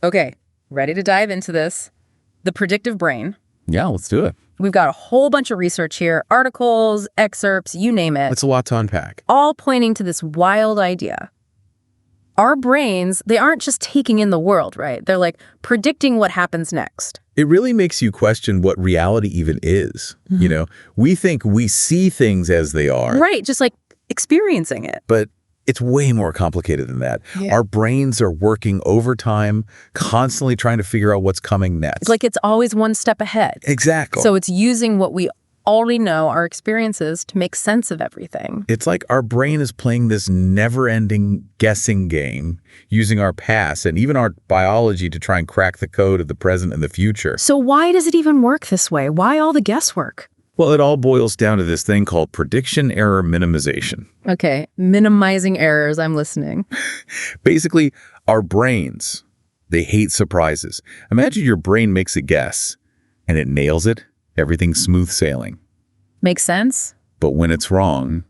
Okay, ready to dive into this. The predictive brain. Yeah, let's do it. We've got a whole bunch of research here, articles, excerpts, you name it. It's a lot to unpack. All pointing to this wild idea. Our brains, they aren't just taking in the world, right? They're like predicting what happens next. It really makes you question what reality even is. Mm-hmm. You know, we think we see things as they are. Right, just like experiencing it. But it's way more complicated than that. Yeah. Our brains are working overtime, constantly trying to figure out what's coming next. It's like it's always one step ahead. Exactly. So it's using what we already know, our experiences, to make sense of everything. It's like our brain is playing this never-ending guessing game, using our past and even our biology to try and crack the code of the present and the future. So why does it even work this way? Why all the guesswork? Well, it all boils down to this thing called prediction error minimization. Okay, minimizing errors, I'm listening. Basically, our brains, they hate surprises. Imagine your brain makes a guess and it nails it. Everything's smooth sailing. Makes sense? But when it's wrong,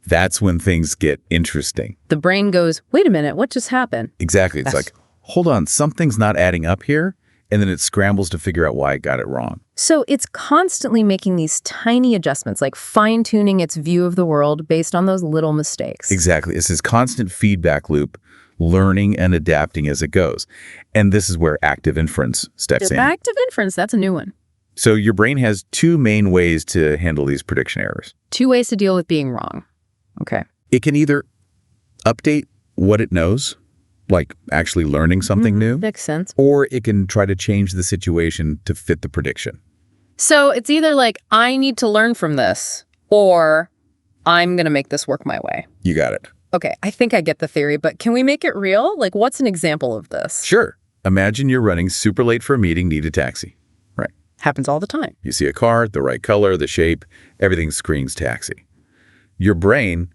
that's when things get interesting. The brain goes, wait a minute, what just happened? Exactly. It's like, hold on, something's not adding up here. And then it scrambles to figure out why it got it wrong. So it's constantly making these tiny adjustments, like fine-tuning its view of the world based on those little mistakes. Exactly. It's this constant feedback loop, learning and adapting as it goes. And this is where active inference steps in. Active inference, that's a new one. So your brain has two main ways to handle these prediction errors. Two ways to deal with being wrong. Okay. It can either update what it knows, like actually learning something new, Makes sense. or it can try to change the situation to fit the prediction. So it's either like, I need to learn from this, or I'm going to make this work my way. You got it. Okay, I think I get the theory, but can we make it real? Like, what's an example of this? Sure. Imagine you're running super late for a meeting, need a taxi. Right. Happens all the time. You see a car, the right color, the shape, everything screams taxi. Your brain,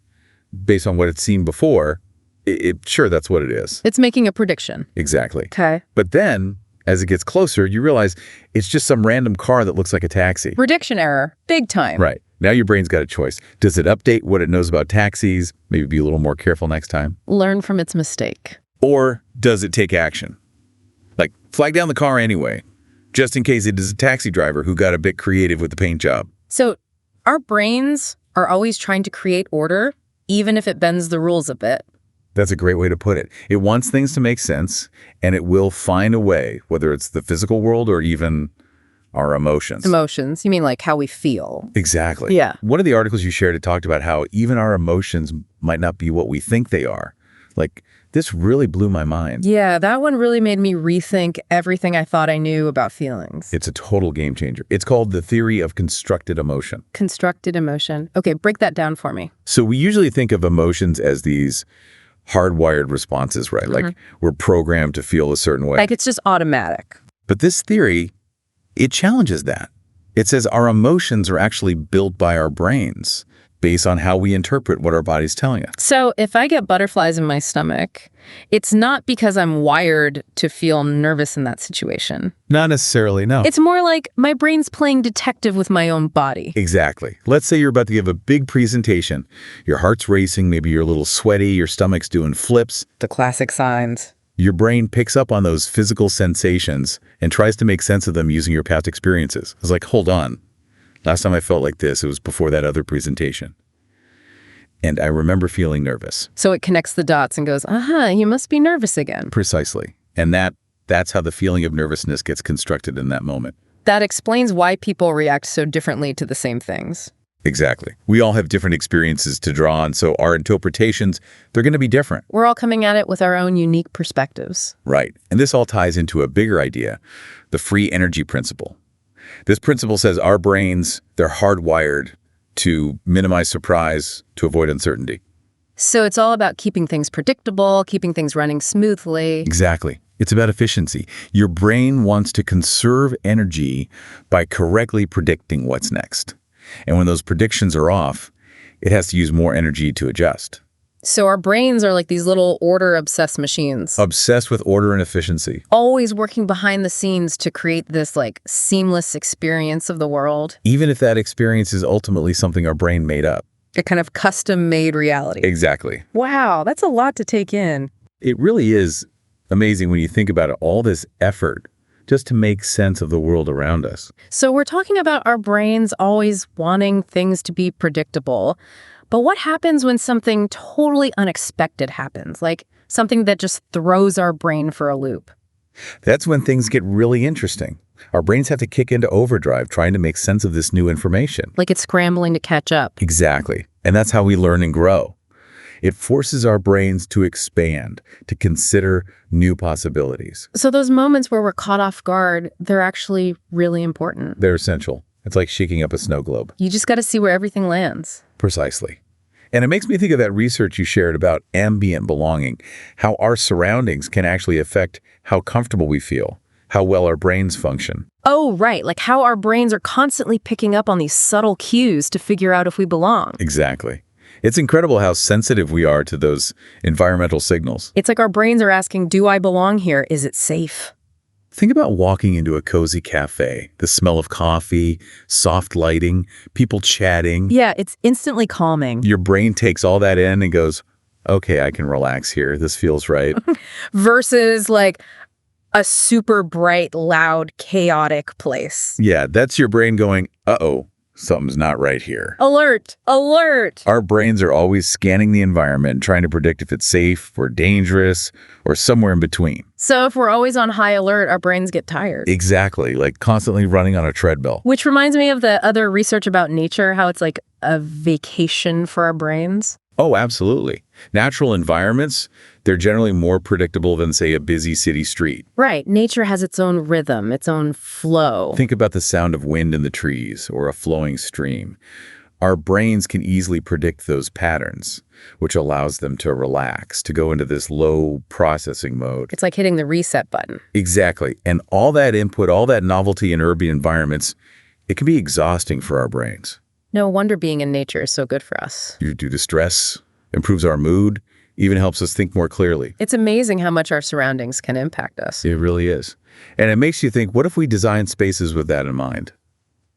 based on what it's seen before, sure, that's what it is. It's making a prediction. Exactly. Okay. But then, as it gets closer, you realize it's just some random car that looks like a taxi. Prediction error, big time. Right. Now your brain's got a choice. Does it update what it knows about taxis, maybe be a little more careful next time? Learn from its mistake. Or does it take action? Like, flag down the car anyway, just in case it is a taxi driver who got a bit creative with the paint job. So our brains are always trying to create order, even if it bends the rules a bit. That's a great way to put it. It wants things to make sense, and it will find a way, whether it's the physical world or even our emotions. Emotions, you mean like how we feel? Exactly. Yeah. One of the articles you shared, it talked about how even our emotions might not be what we think they are. Like, this really blew my mind. Yeah, that one really made me rethink everything I thought I knew about feelings. It's a total game changer. It's called the theory of constructed emotion. Constructed emotion. Okay, break that down for me. So we usually think of emotions as these hardwired responses, right? Like we're programmed to feel a certain way. Like it's just automatic. But this theory, it challenges that. It says our emotions are actually built by our brains based on how we interpret what our body's telling us. So if I get butterflies in my stomach, it's not because I'm wired to feel nervous in that situation. Not necessarily, no. It's more like my brain's playing detective with my own body. Exactly. Let's say you're about to give a big presentation. Your heart's racing, maybe you're a little sweaty, your stomach's doing flips. The classic signs. Your brain picks up on those physical sensations and tries to make sense of them using your past experiences. It's like, hold on. Last time I felt like this, it was before that other presentation. And I remember feeling nervous. So it connects the dots and goes, you must be nervous again. Precisely. And that's how the feeling of nervousness gets constructed in that moment. That explains why people react so differently to the same things. Exactly. We all have different experiences to draw on, so our interpretations, they're going to be different. We're all coming at it with our own unique perspectives. Right. And this all ties into a bigger idea, the free energy principle. This principle says our brains, they're hardwired to minimize surprise, to avoid uncertainty. So it's all about keeping things predictable, keeping things running smoothly. Exactly. It's about efficiency. Your brain wants to conserve energy by correctly predicting what's next. And when those predictions are off, it has to use more energy to adjust. So our brains are like these little order-obsessed machines. Obsessed with order and efficiency. Always working behind the scenes to create this like seamless experience of the world. Even if that experience is ultimately something our brain made up. A kind of custom-made reality. Exactly. Wow, that's a lot to take in. It really is Amazing when you think about it, all this effort just to make sense of the world around us. So we're talking about our brains always wanting things to be predictable. But what happens when something totally unexpected happens, like something that just throws our brain for a loop? That's when things get really interesting. Our brains have to kick into overdrive trying to make sense of this new information. Like it's scrambling to catch up. Exactly. And that's how we learn and grow. It forces our brains to expand, to consider new possibilities. So those moments where we're caught off guard, they're actually really important. They're essential. It's like shaking up a snow globe. You just got to see where everything lands. Precisely. And it makes me think of that research you shared about ambient belonging, how our surroundings can actually affect how comfortable we feel, how well our brains function. Oh, right. Like how our brains are constantly picking up on these subtle cues to figure out if we belong. Exactly. It's incredible how sensitive we are to those environmental signals. It's like our brains are asking, do I belong here? Is it safe? Think about walking into a cozy cafe, the smell of coffee, soft lighting, people chatting. Yeah, it's instantly calming. Your brain takes all that in and goes, okay, I can relax here. This feels right. Versus like a super bright, loud, chaotic place. Yeah, that's your brain going, uh-oh, something's not right here. Alert! Alert! Our brains are always scanning the environment, trying to predict if it's safe or dangerous or somewhere in between. So if we're always on high alert, our brains get tired. Exactly, like constantly running on a treadmill. Which reminds me of the other research about nature, how it's like a vacation for our brains. Oh, absolutely. Natural environments, they're generally more predictable than, say, a busy city street. Right. Nature has its own rhythm, its own flow. Think about the sound of wind in the trees or a flowing stream. Our brains can easily predict those patterns, which allows them to relax, to go into this low processing mode. It's like hitting the reset button. Exactly. And all that input, all that novelty in urban environments, it can be exhausting for our brains. No wonder being in nature is so good for us. Due to stress, improves our mood, even helps us think more clearly. It's amazing how much our surroundings can impact us. It really is. And it makes you think, what if we design spaces with that in mind?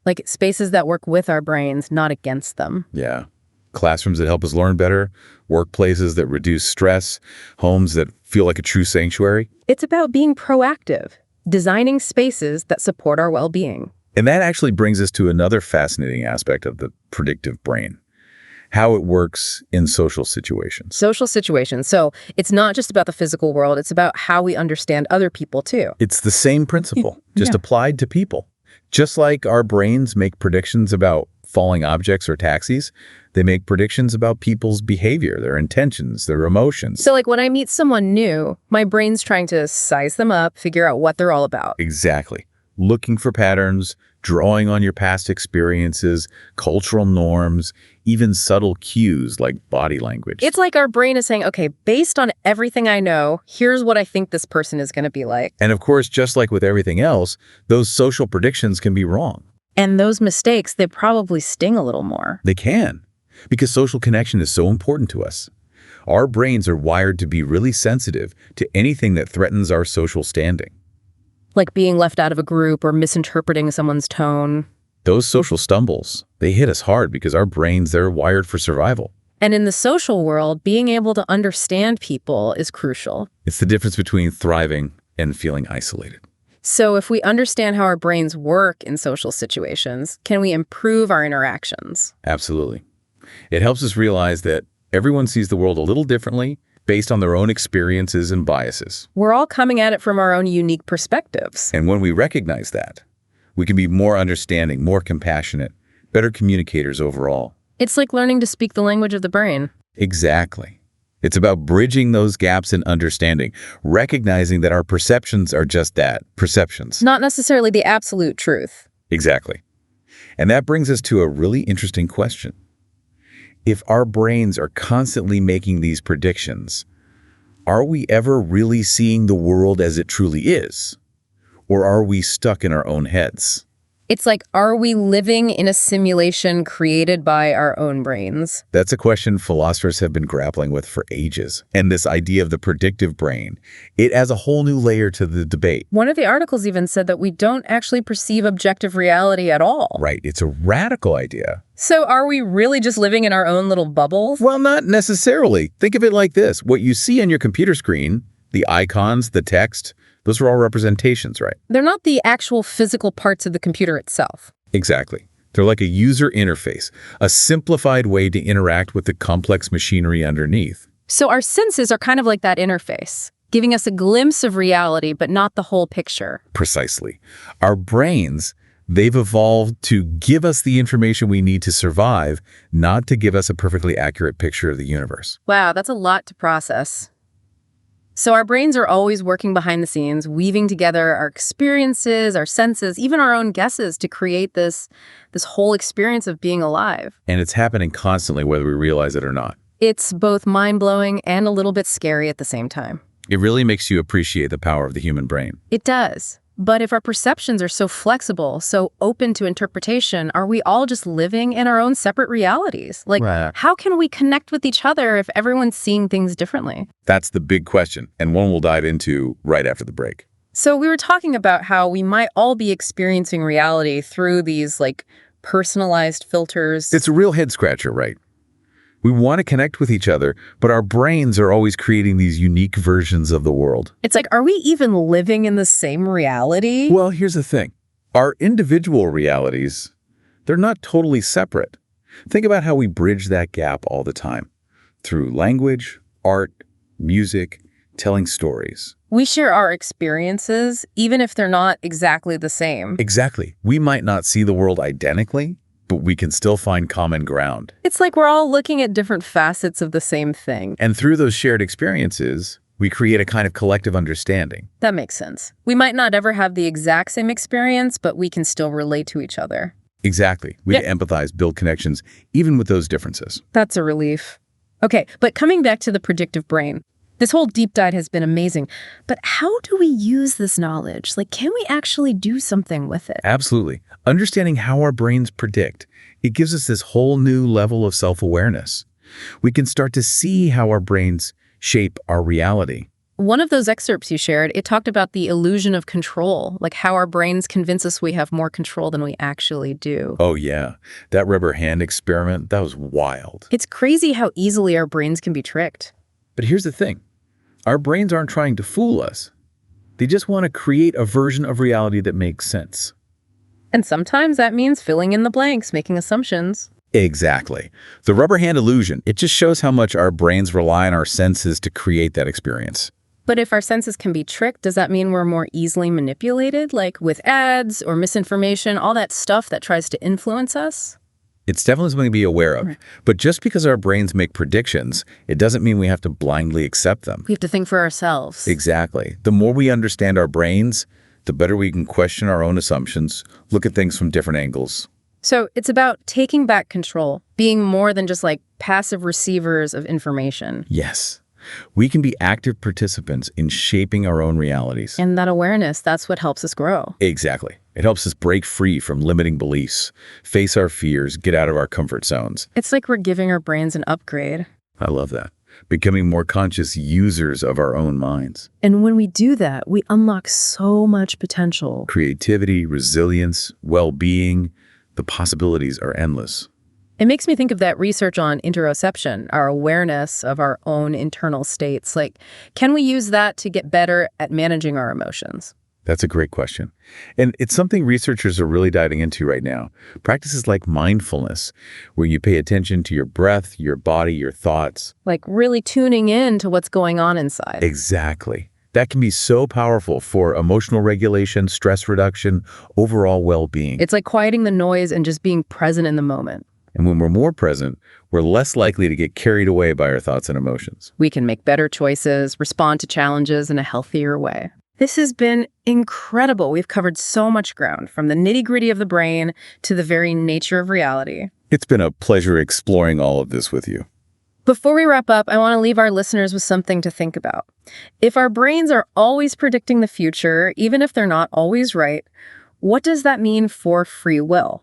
Like spaces that work with our brains, not against them. Yeah. Classrooms that help us learn better, workplaces that reduce stress, homes that feel like a true sanctuary. It's about being proactive, designing spaces that support our well-being. And that actually brings us to another fascinating aspect of the predictive brain, how it works in social situations. Social situations. So it's not just about the physical world. It's about how we understand other people, too. It's the same principle, just applied to people. Just like our brains make predictions about falling objects or taxis, they make predictions about people's behavior, their intentions, their emotions. So like when I meet someone new, my brain's trying to size them up, figure out what they're all about. Exactly. Looking for patterns, drawing on your past experiences, cultural norms, even subtle cues like body language. It's like our brain is saying, okay, based on everything I know, here's what I think this person is going to be like. And of course, just like with everything else, those social predictions can be wrong. And those mistakes, they probably sting a little more. They can, because social connection is so important to us. Our brains are wired to be really sensitive to anything that threatens our social standing. Like being left out of a group or misinterpreting someone's tone. Those social stumbles, they hit us hard because our brains, they're wired for survival. And in the social world, being able to understand people is crucial. It's the difference between thriving and feeling isolated. So if we understand how our brains work in social situations, can we improve our interactions? Absolutely. It helps us realize that everyone sees the world a little differently based on their own experiences and biases. We're all coming at it from our own unique perspectives. And when we recognize that, we can be more understanding, more compassionate, better communicators overall. It's like learning to speak the language of the brain. Exactly. It's about bridging those gaps in understanding, recognizing that our perceptions are just that, perceptions. Not necessarily the absolute truth. Exactly. And that brings us to a really interesting question. If our brains are constantly making these predictions, are we ever really seeing the world as it truly is? Or are we stuck in our own heads? It's like, are we living in a simulation created by our own brains? That's a question philosophers have been grappling with for ages. And this idea of the predictive brain, it adds a whole new layer to the debate. One of the articles even said that we don't actually perceive objective reality at all. Right, it's a radical idea. So are we really just living in our own little bubbles? Well, not necessarily. Think of it like this. What you see on your computer screen, The icons, the text, those are all representations, right? They're not the actual physical parts of the computer itself. Exactly. They're like a user interface, a simplified way to interact with the complex machinery underneath. So our senses are kind of like that interface, giving us a glimpse of reality, but not the whole picture. Precisely. Our brains, they've evolved to give us the information we need to survive, not to give us a perfectly accurate picture of the universe. Wow, that's a lot to process. So our brains are always working behind the scenes, weaving together our experiences, our senses, even our own guesses to create this whole experience of being alive. And it's happening constantly, whether we realize it or not. It's both mind-blowing and a little bit scary at the same time. It really makes you appreciate the power of the human brain. It does. But if our perceptions are so flexible, so open to interpretation, are we all just living in our own separate realities? Like, Right. How can we connect with each other if everyone's seeing things differently? That's the big question, and one we'll dive into right after the break. So we were talking about how we might all be experiencing reality through these, personalized filters. It's a real head-scratcher, right? We want to connect with each other, but our brains are always creating these unique versions of the world. It's like, are we even living in the same reality? Well, here's the thing. Our individual realities, they're not totally separate. Think about how we bridge that gap all the time. Through language, art, music, telling stories. We share our experiences, even if they're not exactly the same. Exactly. We might not see the world identically, but we can still find common ground. It's like we're all looking at different facets of the same thing. And through those shared experiences, we create a kind of collective understanding. That makes sense. We might not ever have the exact same experience, but we can still relate to each other. Exactly. We can empathize, build connections, even with those differences. That's a relief. Okay, but coming back to the predictive brain, this whole deep dive has been amazing. But how do we use this knowledge? Can we actually do something with it? Absolutely. Understanding how our brains predict, it gives us this whole new level of self-awareness. We can start to see how our brains shape our reality. One of those excerpts you shared, it talked about the illusion of control, like how our brains convince us we have more control than we actually do. Oh yeah, that rubber hand experiment, that was wild. It's crazy how easily our brains can be tricked. But here's the thing. Our brains aren't trying to fool us. They just want to create a version of reality that makes sense. And sometimes that means filling in the blanks, making assumptions. Exactly. The rubber hand illusion, it just shows how much our brains rely on our senses to create that experience. But if our senses can be tricked, does that mean we're more easily manipulated, like with ads or misinformation, all that stuff that tries to influence us? It's definitely something to be aware of. But just because our brains make predictions, it doesn't mean we have to blindly accept them. We have to think for ourselves. Exactly. The more we understand our brains, the better we can question our own assumptions, look at things from different angles. So it's about taking back control, being more than just passive receivers of information. Yes. We can be active participants in shaping our own realities. And that awareness, that's what helps us grow. Exactly. It helps us break free from limiting beliefs, face our fears, get out of our comfort zones. It's like we're giving our brains an upgrade. I love that. Becoming more conscious users of our own minds. And when we do that, we unlock so much potential. Creativity, resilience, well-being, the possibilities are endless. It makes me think of that research on interoception, our awareness of our own internal states. Can we use that to get better at managing our emotions? That's a great question. And it's something researchers are really diving into right now. Practices like mindfulness, where you pay attention to your breath, your body, your thoughts. Really tuning in to what's going on inside. Exactly. That can be so powerful for emotional regulation, stress reduction, overall well-being. It's like quieting the noise and just being present in the moment. And when we're more present, we're less likely to get carried away by our thoughts and emotions. We can make better choices, respond to challenges in a healthier way. This has been incredible. We've covered so much ground, from the nitty-gritty of the brain to the very nature of reality. It's been a pleasure exploring all of this with you. Before we wrap up, I want to leave our listeners with something to think about. If our brains are always predicting the future, even if they're not always right, what does that mean for free will?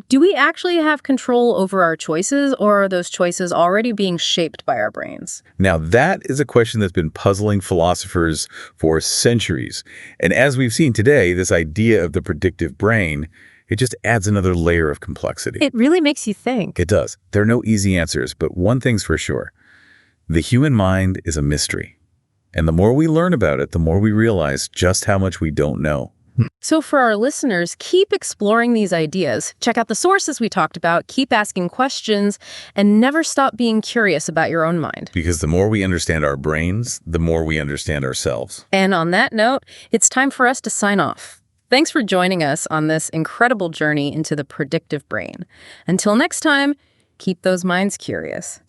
Do we actually have control over our choices, or are those choices already being shaped by our brains? Now, that is a question that's been puzzling philosophers for centuries. And as we've seen today, this idea of the predictive brain, it just adds another layer of complexity. It really makes you think. It does. There are no easy answers, but one thing's for sure. The human mind is a mystery. And the more we learn about it, the more we realize just how much we don't know. So for our listeners, keep exploring these ideas. Check out the sources we talked about, keep asking questions, and never stop being curious about your own mind. Because the more we understand our brains, the more we understand ourselves. And on that note, it's time for us to sign off. Thanks for joining us on this incredible journey into the predictive brain. Until next time, keep those minds curious.